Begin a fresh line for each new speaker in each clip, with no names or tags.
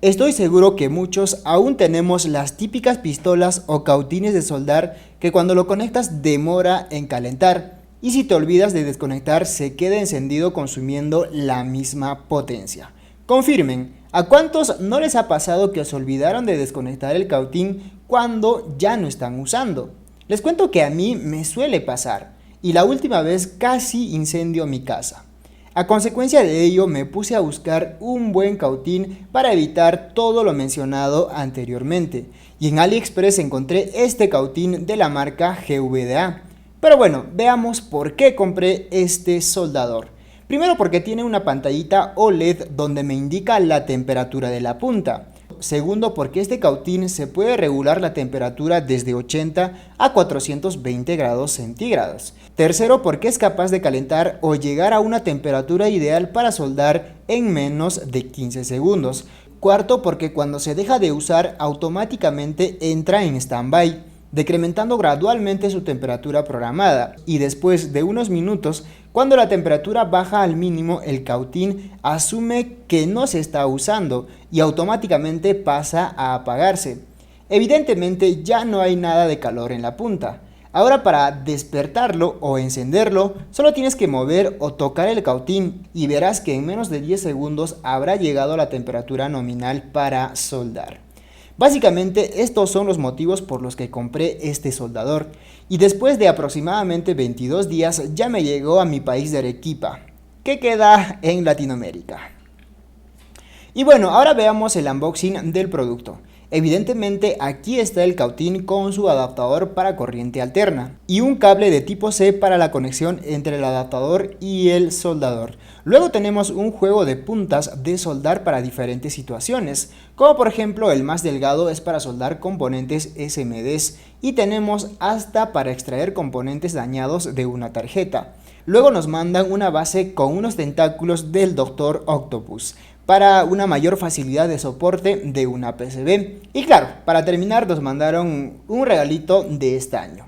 Estoy seguro que muchos aún tenemos las típicas pistolas o cautines de soldar que cuando lo conectas demora en calentar y si te olvidas de desconectar se queda encendido consumiendo la misma potencia. Confirmen, ¿a cuántos no les ha pasado que se olvidaron de desconectar el cautín cuando ya no están usando? Les cuento que a mí me suele pasar y la última vez casi incendio mi casa. A consecuencia de ello me puse a buscar un buen cautín para evitar todo lo mencionado anteriormente y en AliExpress encontré este cautín de la marca GVDA. Pero bueno, veamos por qué compré este soldador. Primero porque tiene una pantallita OLED donde me indica la temperatura de la punta. Segundo porque este cautín se puede regular la temperatura desde 80 a 420 grados centígrados. Tercero porque es capaz de calentar o llegar a una temperatura ideal para soldar en menos de 15 segundos. Cuarto porque cuando se deja de usar automáticamente entra en stand-by, decrementando gradualmente su temperatura programada y después de unos minutos, cuando la temperatura baja al mínimo, el cautín asume que no se está usando y automáticamente pasa a apagarse. Evidentemente ya no hay nada de calor en la punta. Ahora para despertarlo o encenderlo, solo tienes que mover o tocar el cautín y verás que en menos de 10 segundos habrá llegado a la temperatura nominal para soldar. Básicamente estos son los motivos por los que compré este soldador y después de aproximadamente 22 días ya me llegó a mi país de Arequipa, que queda en Latinoamérica. Y bueno, ahora veamos el unboxing del producto. Evidentemente aquí está el cautín con su adaptador para corriente alterna y un cable de tipo C para la conexión entre el adaptador y el soldador. Luego tenemos un juego de puntas de soldar para diferentes situaciones, como por ejemplo el más delgado es para soldar componentes SMDs y tenemos hasta para extraer componentes dañados de una tarjeta. Luego nos mandan una base con unos tentáculos del Dr. Octopus para una mayor facilidad de soporte de una PCB. Y claro, para terminar nos mandaron un regalito de estaño.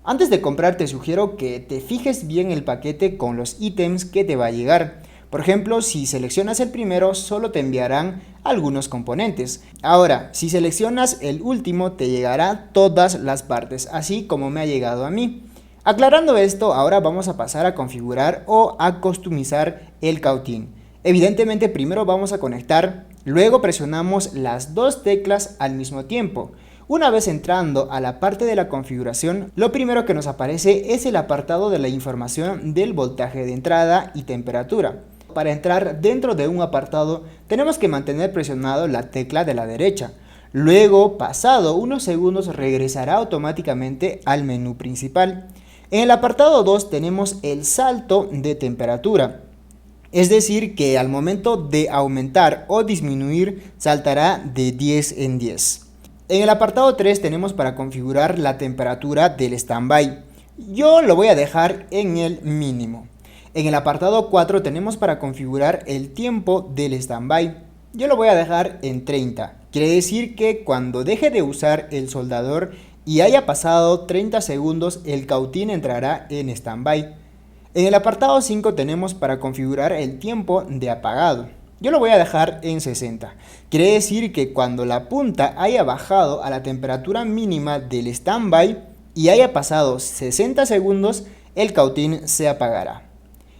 Antes de comprar te sugiero que te fijes bien el paquete con los ítems que te va a llegar. Por ejemplo, si seleccionas el primero solo te enviarán algunos componentes. Ahora, si seleccionas el último te llegará todas las partes, así como me ha llegado a mí. Aclarando esto, ahora vamos a pasar a configurar o a customizar el cautín. Evidentemente primero vamos a conectar, luego presionamos las dos teclas al mismo tiempo. Una vez entrando a la parte de la configuración, lo primero que nos aparece es el apartado de la información del voltaje de entrada y temperatura. Para entrar dentro de un apartado tenemos que mantener presionado la tecla de la derecha. Luego, pasado unos segundos, regresará automáticamente al menú principal. En el apartado 2 tenemos el salto de temperatura. Es decir que al momento de aumentar o disminuir saltará de 10 en 10. En el apartado 3 tenemos para configurar la temperatura del standby. Yo lo voy a dejar en el mínimo. En el apartado 4 tenemos para configurar el tiempo del standby. Yo lo voy a dejar en 30. Quiere decir que cuando deje de usar el soldador y haya pasado 30 segundos el cautín entrará en standby. En el apartado 5 tenemos para configurar el tiempo de apagado. Yo lo voy a dejar en 60. Quiere decir que cuando la punta haya bajado a la temperatura mínima del standby y haya pasado 60 segundos, el cautín se apagará.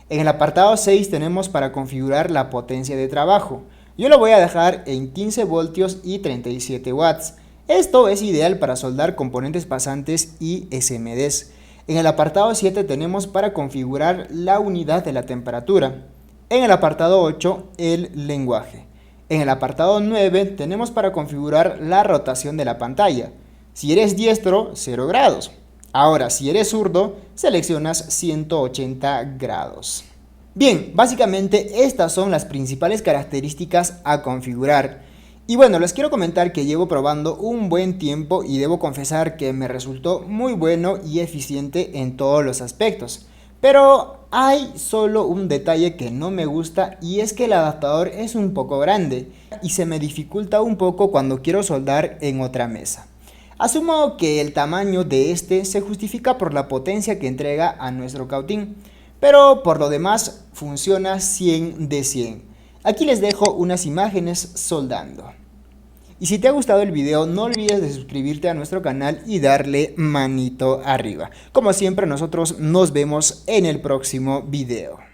En el apartado 6 tenemos para configurar la potencia de trabajo. Yo lo voy a dejar en 15 voltios y 37 watts. Esto es ideal para soldar componentes pasantes y SMDs. En el apartado 7 tenemos para configurar la unidad de la temperatura. En el apartado 8 el lenguaje. En el apartado 9 tenemos para configurar la rotación de la pantalla. Si eres diestro, 0 grados. Ahora, si eres zurdo, seleccionas 180 grados. Bien, básicamente estas son las principales características a configurar. Y bueno, les quiero comentar que llevo probando un buen tiempo y debo confesar que me resultó muy bueno y eficiente en todos los aspectos. Pero hay solo un detalle que no me gusta y es que el adaptador es un poco grande y se me dificulta un poco cuando quiero soldar en otra mesa. Asumo que el tamaño de este se justifica por la potencia que entrega a nuestro cautín, pero por lo demás funciona 100 de 100. Aquí les dejo unas imágenes soldando. Y si te ha gustado el video, no olvides de suscribirte a nuestro canal y darle manito arriba. Como siempre, nosotros nos vemos en el próximo video.